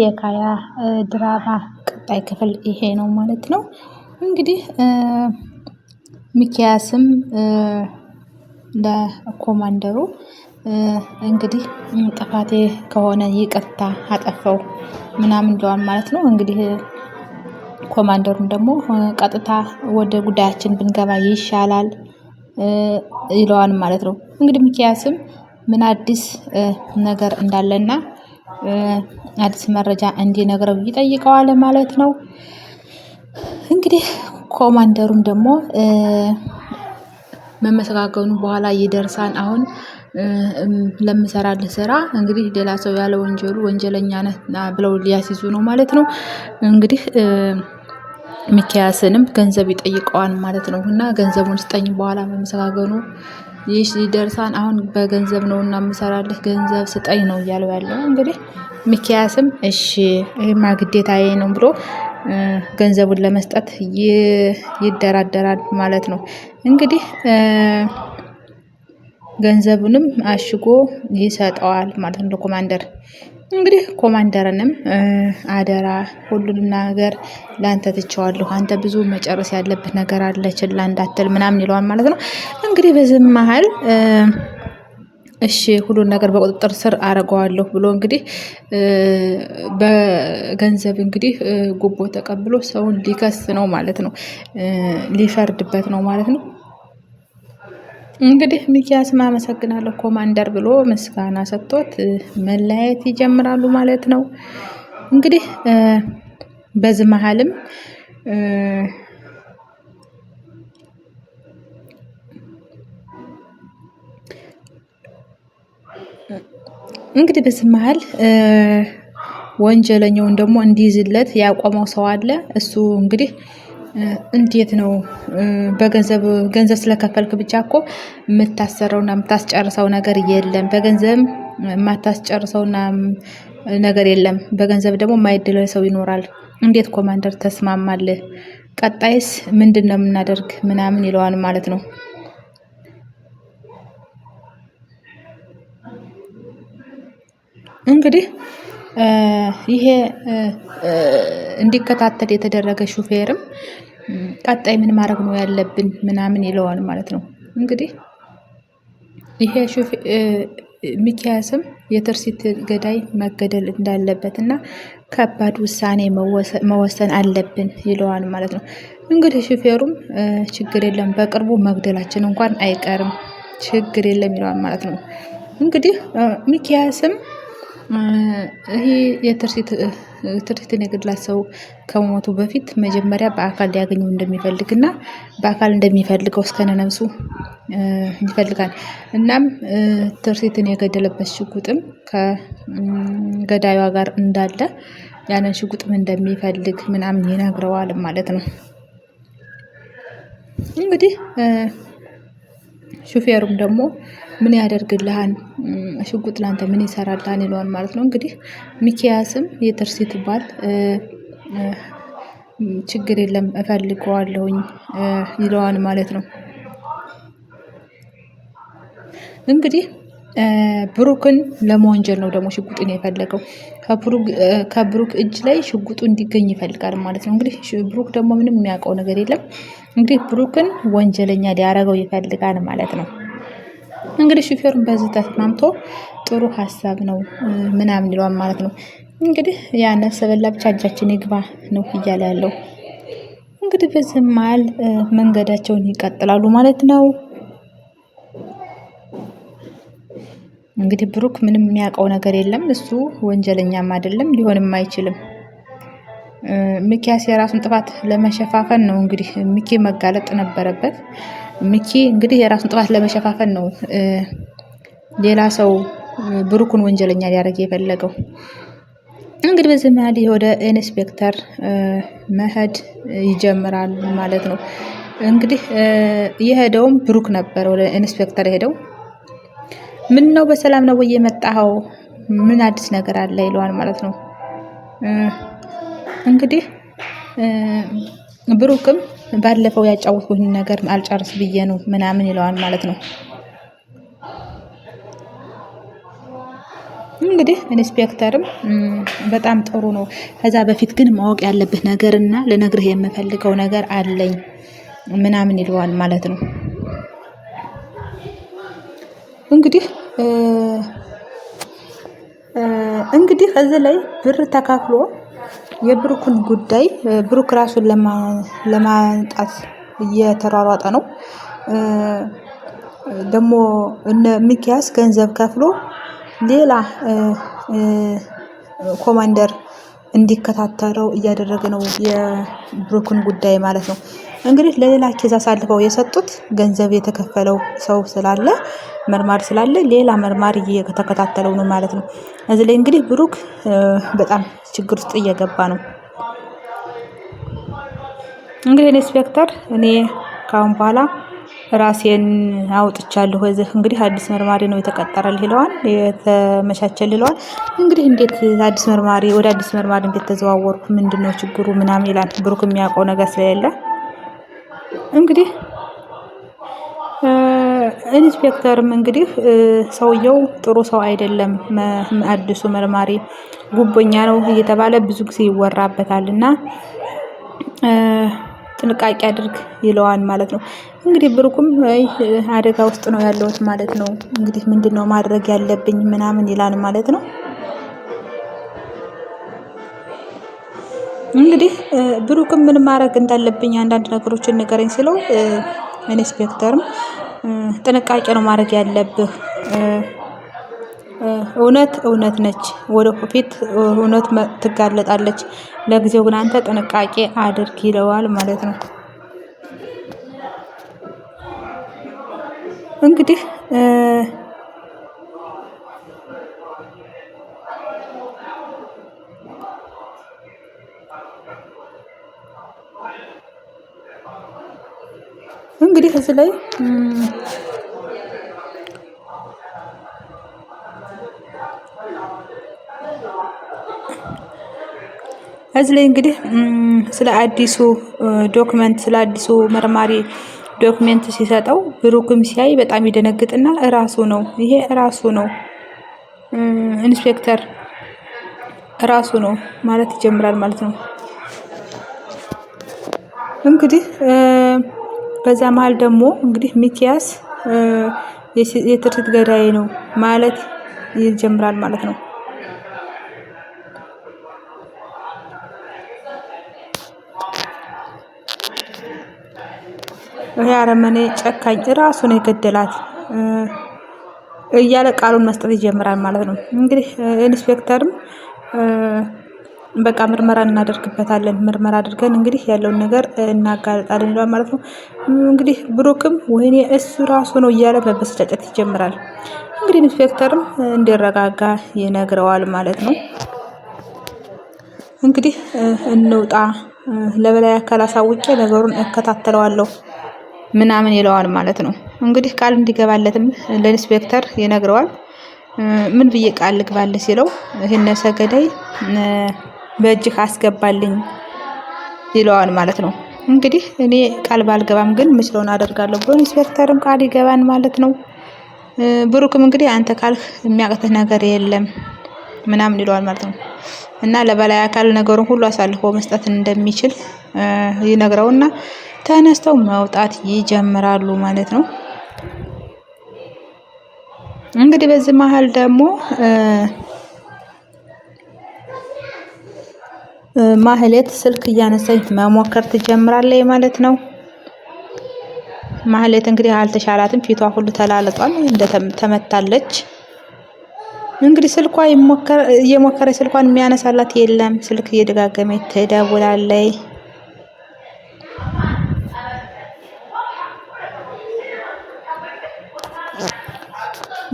የካያ ድራማ ቀጣይ ክፍል ይሄ ነው ማለት ነው። እንግዲህ ሚኪያስም ለኮማንደሩ እንግዲህ ጥፋቴ ከሆነ ይቅርታ አጠፋው ምናምን ይለዋል ማለት ነው። እንግዲህ ኮማንደሩም ደግሞ ቀጥታ ወደ ጉዳያችን ብንገባ ይሻላል ይለዋል ማለት ነው። እንግዲህ ሚኪያስም ምን አዲስ ነገር እንዳለና አዲስ መረጃ እንዲነግረው ይጠይቀዋል ማለት ነው። እንግዲህ ኮማንደሩም ደግሞ መመሰጋገኑ በኋላ ይደርሳል። አሁን ለምሰራልህ ስራ እንግዲህ ሌላ ሰው ያለ ወንጀሉ ወንጀለኛ ነህ ብለው ሊያስይዙ ነው ማለት ነው። እንግዲህ ሚኪያስንም ገንዘብ ይጠይቀዋል ማለት ነው። እና ገንዘቡን ስጠኝ በኋላ መመሰጋገኑ ይደርሳል። አሁን በገንዘብ ነውና የምሰራልህ ገንዘብ ስጠኝ ነው እያለው ያለው። እንግዲህ ሚኪያስም እሺ ይሄማ ግዴታዬ ነው ብሎ ገንዘቡን ለመስጠት ይደራደራል ማለት ነው። እንግዲህ ገንዘቡንም አሽጎ ይሰጠዋል ማለት ነው ለኮማንደር። እንግዲህ ኮማንደርንም አደራ ሁሉንም ነገር ላንተ ትቼዋለሁ፣ አንተ ብዙ መጨረስ ያለብህ ነገር አለ ችላ እንዳትል ምናምን ይለዋል ማለት ነው። እንግዲህ በዚህ መሃል እሺ ሁሉን ነገር በቁጥጥር ስር አደርገዋለሁ ብሎ እንግዲህ በገንዘብ እንግዲህ ጉቦ ተቀብሎ ሰውን ሊከስ ነው ማለት ነው። ሊፈርድበት ነው ማለት ነው። እንግዲህ ሚኪያስም አመሰግናለሁ ኮማንደር ብሎ ምስጋና ሰጥቶት መለያየት ይጀምራሉ ማለት ነው። እንግዲህ በዚህ መሃልም እንግዲህ በዚህ መሃል ወንጀለኛውን ደግሞ እንዲይዝለት ያቆመው ሰው አለ። እሱ እንግዲህ እንዴት ነው ገንዘብ ስለከፈልክ ብቻ እኮ የምታሰረውና የምታስጨርሰው ነገር የለም። በገንዘብ የማታስጨርሰውና ነገር የለም። በገንዘብ ደግሞ የማይደለ ሰው ይኖራል። እንዴት ኮማንደር ተስማማለህ? ቀጣይስ ምንድነው የምናደርግ ምናምን ይለዋል ማለት ነው። እንግዲህ ይሄ እንዲከታተል የተደረገ ሹፌርም ቀጣይ ምን ማድረግ ነው ያለብን ምናምን ይለዋል ማለት ነው። እንግዲህ ይሄ ሚኪያስም የትርሲት ገዳይ መገደል እንዳለበት እና ከባድ ውሳኔ መወሰን አለብን ይለዋል ማለት ነው። እንግዲህ ሹፌሩም ችግር የለም በቅርቡ መግደላችን እንኳን አይቀርም ችግር የለም ይለዋል ማለት ነው። እንግዲህ ሚኪያስም ይሄ የትርሲትን የገደላት ሰው ከሞቱ በፊት መጀመሪያ በአካል ሊያገኘው እንደሚፈልግና በአካል እንደሚፈልገው እስከነ ነፍሱ ይፈልጋል። እናም ትርሲትን የገደለበት ሽጉጥም ከገዳዩዋ ጋር እንዳለ ያንን ሽጉጥም እንደሚፈልግ ምናምን ይነግረዋል ማለት ነው። እንግዲህ ሹፌሩም ደግሞ ምን ያደርግልሃል ሽጉጥ ላንተ ምን ይሰራልሃል ይለዋል ማለት ነው። እንግዲህ ሚኪያስም የትርሲት ባል ችግር የለም እፈልገዋለሁኝ ይለዋል ማለት ነው። እንግዲህ ብሩክን ለመወንጀል ነው ደግሞ ሽጉጡን የፈለገው ከብሩክ እጅ ላይ ሽጉጡ እንዲገኝ ይፈልጋል ማለት ነው። እንግዲህ ብሩክ ደግሞ ምንም የሚያውቀው ነገር የለም። እንግዲህ ብሩክን ወንጀለኛ ሊያደርገው ይፈልጋል ማለት ነው። እንግዲህ ሹፌሩን በዚህ ተስማምቶ ጥሩ ሀሳብ ነው ምናምን ይለዋል ማለት ነው። እንግዲህ ያ ነፍሰ በላ ብቻ እጃችን ይግባ ነው እያለ ያለው። እንግዲህ በዚህ መሃል መንገዳቸውን ይቀጥላሉ ማለት ነው። እንግዲህ ብሩክ ምንም የሚያውቀው ነገር የለም። እሱ ወንጀለኛም አይደለም ሊሆንም አይችልም። ሚኪያስ የራሱን ጥፋት ለመሸፋፈን ነው እንግዲህ ሚኪ መጋለጥ ነበረበት። ሚኪ እንግዲህ የራሱን ጥፋት ለመሸፋፈን ነው ሌላ ሰው ብሩክን ወንጀለኛ ሊያደርግ የፈለገው። እንግዲህ በዚህ መሃል ወደ ኢንስፔክተር መሄድ ይጀምራል ማለት ነው። እንግዲህ የሄደውም ብሩክ ነበር ወደ ኢንስፔክተር ሄደው ምን ነው በሰላም ነው ወይ የመጣኸው? ምን አዲስ ነገር አለ ይለዋል ማለት ነው። እንግዲህ ብሩክም ባለፈው ያጫወትኩኝ ነገር አልጨርስ ብዬ ነው ምናምን ይለዋል ማለት ነው። እንግዲህ ኢንስፔክተርም በጣም ጥሩ ነው። ከዛ በፊት ግን ማወቅ ያለብህ ነገርና ልነግርህ የምፈልገው ነገር አለኝ ምናምን ይለዋል ማለት ነው። እንግዲህ እዚህ ላይ ብር ተካፍሎ የብሩክን ጉዳይ ብሩክ ራሱን ለማንጣት እየተሯሯጠ ነው። ደግሞ እነ ሚኪያስ ገንዘብ ከፍሎ ሌላ ኮማንደር እንዲከታተለው እያደረገ ነው የብሩክን ጉዳይ ማለት ነው። እንግዲህ ለሌላ ኬዝ አሳልፈው የሰጡት ገንዘብ የተከፈለው ሰው ስላለ መርማሪ ስላለ ሌላ መርማሪ እየተከታተለው ነው ማለት ነው። እዚህ ላይ እንግዲህ ብሩክ በጣም ችግር ውስጥ እየገባ ነው። እንግዲህ ኢንስፔክተር እኔ ካሁን በኋላ ራሴን አውጥቻለሁ። እዚህ እንግዲህ አዲስ መርማሪ ነው የተቀጠረልህ ይለዋል፣ የተመቻቸልህ ይለዋል። እንግዲህ እንዴት አዲስ መርማሪ ወደ አዲስ መርማሪ እንዴት ተዘዋወርኩ ምንድነው ችግሩ ምናምን ይላል። ብሩክ የሚያውቀው ነገር ስለሌለ እንግዲህ ኢንስፔክተርም እንግዲህ ሰውየው ጥሩ ሰው አይደለም፣ አዲሱ መርማሪ ጉቦኛ ነው እየተባለ ብዙ ጊዜ ይወራበታልና ጥንቃቄ አድርግ ይለዋል ማለት ነው። እንግዲህ ብሩክም አደጋ ውስጥ ነው ያለሁት ማለት ነው። እንግዲህ ምንድነው ማድረግ ያለብኝ ምናምን ይላል ማለት ነው። እንግዲህ ብሩክም ምን ማድረግ እንዳለብኝ አንዳንድ ነገሮችን ንገረኝ ሲለው ኢንስፔክተርም ጥንቃቄ ነው ማድረግ ያለብህ፣ እውነት ነች፣ ወደፊት እውነት ትጋለጣለች፣ ለጊዜው ግን አንተ ጥንቃቄ አድርግ ይለዋል ማለት ነው። እንግዲህ እዚህ ላይ እንግዲህ ስለ አዲሱ ዶክመንት ስለ አዲሱ መርማሪ ዶክመንት ሲሰጠው ብሩክም ሲያይ በጣም ይደነግጥና እራሱ ነው ይሄ እራሱ ነው ኢንስፔክተር እራሱ ነው ማለት ይጀምራል ማለት ነው። እንግዲህ በዛ መሃል ደግሞ እንግዲህ ሚኪያስ የትርሲት ገዳይ ነው ማለት ይጀምራል ማለት ነው። ይሄ አረመኔ ጨካኝ ራሱ ነው የገደላት እያለ ቃሉን መስጠት ይጀምራል ማለት ነው። እንግዲህ ኢንስፔክተርም በቃ ምርመራ እናደርግበታለን፣ ምርመራ አድርገን እንግዲህ ያለውን ነገር እናጋልጣለን ይላል ማለት ነው። እንግዲህ ብሩክም ወይኔ እሱ ራሱ ነው እያለ መበሳጨት ይጀምራል። እንግዲህ ኢንስፔክተርም እንዲረጋጋ ይነግረዋል ማለት ነው። እንግዲህ እንውጣ፣ ለበላይ አካል አሳውቄ ነገሩን እከታተለዋለሁ ምናምን ይለዋል ማለት ነው። እንግዲህ ቃል እንዲገባለትም ለኢንስፔክተር ይነግረዋል። ምን ብዬ ቃል ልግባልህ ሲለው ይሄን ነፍሰ ገዳይ በእጅህ አስገባልኝ ይለዋል ማለት ነው። እንግዲህ እኔ ቃል ባልገባም ግን ምችለውን አደርጋለሁ ብሎ ኢንስፔክተርም ቃል ይገባን ማለት ነው። ብሩክም እንግዲህ አንተ ካልህ የሚያቅትህ ነገር የለም ምናምን ይለዋል ማለት ነው። እና ለበላይ አካል ነገሩን ሁሉ አሳልፎ መስጠት እንደሚችል ይነግረውና ተነስተው መውጣት ይጀምራሉ ማለት ነው። እንግዲህ በዚህ መሃል ደግሞ ማህሌት ስልክ እያነሳች መሞከር ትጀምራለች ማለት ነው። ማህሌት እንግዲህ አልተሻላትም፣ ፊቷ ሁሉ ተላልጧል፣ ተመታለች። እንግዲህ ስልኳ እየሞከረች ስልኳን የሚያነሳላት የለም። ስልክ እየደጋገመች ትደውላለች።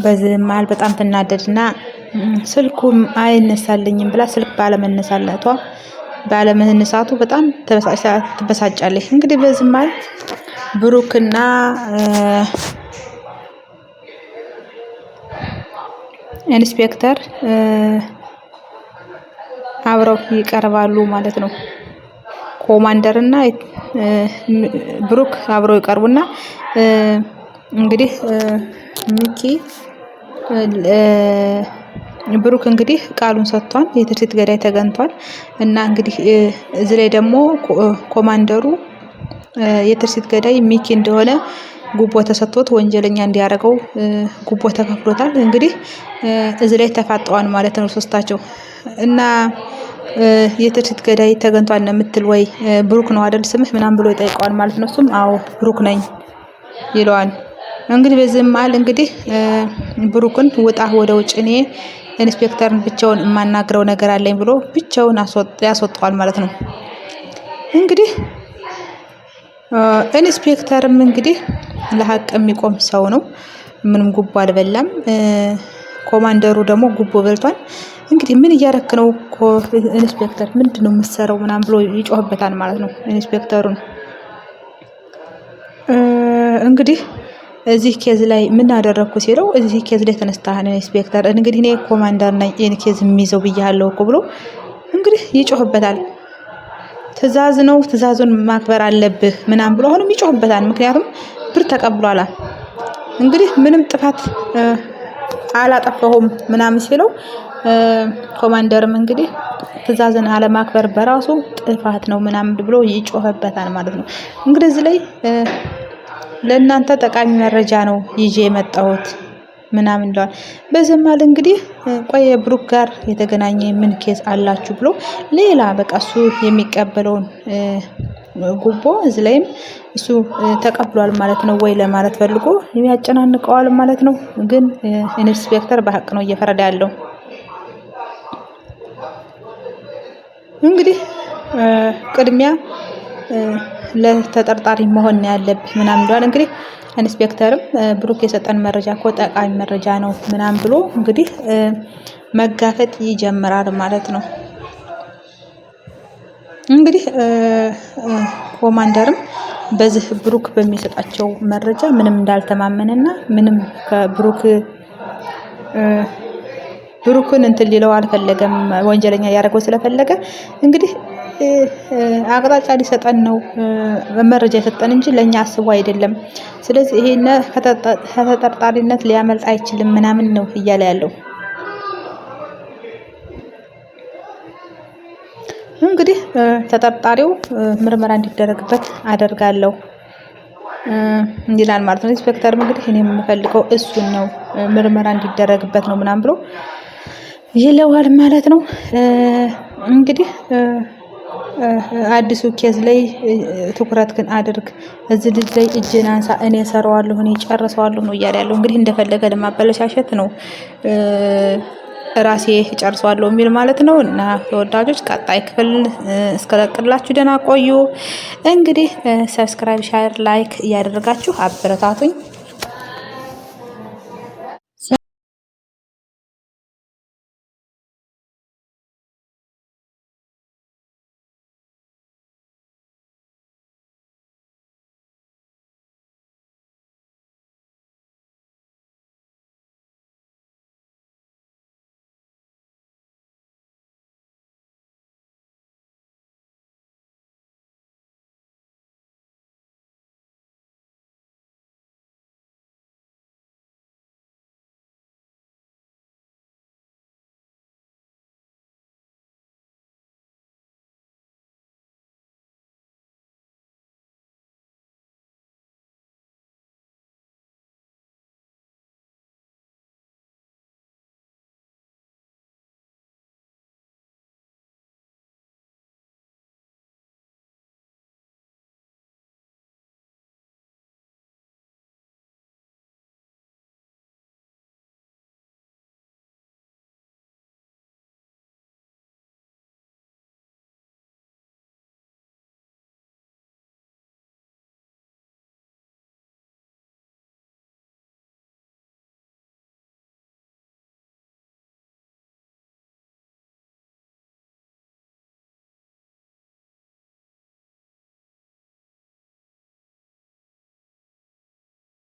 በዚህ መሃል በጣም ትናደድና ስልኩም አይነሳልኝም ብላ ስልክ ባለመነሳቱ በጣም ትበሳጫለች። እንግዲህ በዚህ መሃል ብሩክና ኢንስፔክተር አብረው ይቀርባሉ ማለት ነው። ኮማንደር እና ብሩክ አብረው ይቀርቡና እንግዲህ ሚኪ ብሩክ እንግዲህ ቃሉን ሰጥቷል። የትርሲት ገዳይ ተገኝቷል እና እንግዲህ እዚህ ላይ ደግሞ ኮማንደሩ የትርሲት ገዳይ ሚኪ እንደሆነ ጉቦ ተሰጥቶት ወንጀለኛ እንዲያደርገው ጉቦ ተከፍሎታል። እንግዲህ እዚህ ላይ ተፋጠዋል ማለት ነው ሶስታቸው እና የትርሲት ገዳይ ተገኝቷል ነው የምትል ወይ ብሩክ ነው አይደል ስምህ ምናምን ብሎ ይጠይቀዋል ማለት ነው። እሱም አዎ ብሩክ ነኝ ይለዋል። እንግዲህ በዚህም መሀል እንግዲህ ብሩክን ውጣ ወደ ውጭ እኔ ኢንስፔክተርን ብቻውን የማናግረው ነገር አለኝ ብሎ ብቻውን ያስወጣዋል ማለት ነው። እንግዲህ ኢንስፔክተርም እንግዲህ ለሀቅ የሚቆም ሰው ነው። ምንም ጉቦ አልበላም። ኮማንደሩ ደግሞ ጉቦ በልቷል። እንግዲህ ምን እያረክ ነው ኢንስፔክተር ምንድነው የምትሰራው ምናምን ብሎ ይጮህበታል ማለት ነው ኢንስፔክተሩን። እንግዲህ እዚህ ኬዝ ላይ ምን አደረኩ ሲለው እዚህ ኬዝ ላይ ተነስተሃል ኢንስፔክተር፣ እንግዲህ እኔ ኮማንደር ነኝ ይሄን ኬዝ የሚይዘው ብያለሁ እኮ ብሎ እንግዲህ ይጮህበታል። ትዕዛዝ ነው ትዕዛዙን ማክበር አለብህ ምናምን ብሎ አሁንም ይጮህበታል። ምክንያቱም ብር ተቀብሏል። እንግዲህ ምንም ጥፋት አላጠፋሁም ምናምን ሲለው ኮማንደርም እንግዲህ ትዕዛዝን አለማክበር በራሱ ጥፋት ነው ምናምን ብሎ ይጮህበታል ማለት ነው። እንግዲህ እዚህ ላይ ለእናንተ ጠቃሚ መረጃ ነው ይዤ የመጣሁት ምናምን ይለዋል። በዚህ መሀል እንግዲህ ቆየ ብሩክ ጋር የተገናኘ ምን ኬዝ አላችሁ ብሎ ሌላ በቃ እሱ የሚቀበለውን ጉቦ እዚህ ላይም እሱ ተቀብሏል ማለት ነው ወይ ለማለት ፈልጎ የሚያጨናንቀዋል ማለት ነው። ግን ኢንስፔክተር በሀቅ ነው እየፈረደ ያለው። እንግዲህ ቅድሚያ ለተጠርጣሪ መሆን ያለብህ ምናምን ይለዋል። እንግዲህ ኢንስፔክተርም ብሩክ የሰጠን መረጃ እኮ ጠቃሚ መረጃ ነው ምናምን ብሎ እንግዲህ መጋፈጥ ይጀምራል ማለት ነው። እንግዲህ ኮማንደርም በዚህ ብሩክ በሚሰጣቸው መረጃ ምንም እንዳልተማመነና ምንም ብሩክን እንትን ሊለው አልፈለገም። ወንጀለኛ ያደረገው ስለፈለገ እንግዲህ አቅጣጫ ሊሰጠን ነው መረጃ የሰጠን እንጂ ለኛ አስቦ አይደለም። ስለዚህ ይሄን ከተጠርጣሪነት ሊያመልጥ አይችልም ምናምን ነው እያለ ያለው። እንግዲህ ተጠርጣሪው ምርመራ እንዲደረግበት አደርጋለሁ ይላል ማለት ነው። ኢንስፔክተርም እንግዲህ እኔ የምፈልገው እሱን ነው ምርመራ እንዲደረግበት ነው ምናምን ብሎ ይለዋል ማለት ነው። እንግዲህ አዲሱ ኬዝ ላይ ትኩረት ግን አድርግ፣ እዚህ ልጅ ላይ እጅን አንሳ፣ እኔ እሰራዋለሁ፣ እኔ ጨርሰዋለሁ ነው እያለ ያለው። እንግዲህ እንደፈለገ ለማበለሻሸት ነው ራሴ ጨርሰዋለሁ የሚል ማለት ነው። እና ተወዳጆች ቀጣይ ክፍል እስከለቅላችሁ ደህና ቆዩ። እንግዲህ ሰብስክራይብ፣ ሼር፣ ላይክ እያደረጋችሁ አበረታቱኝ።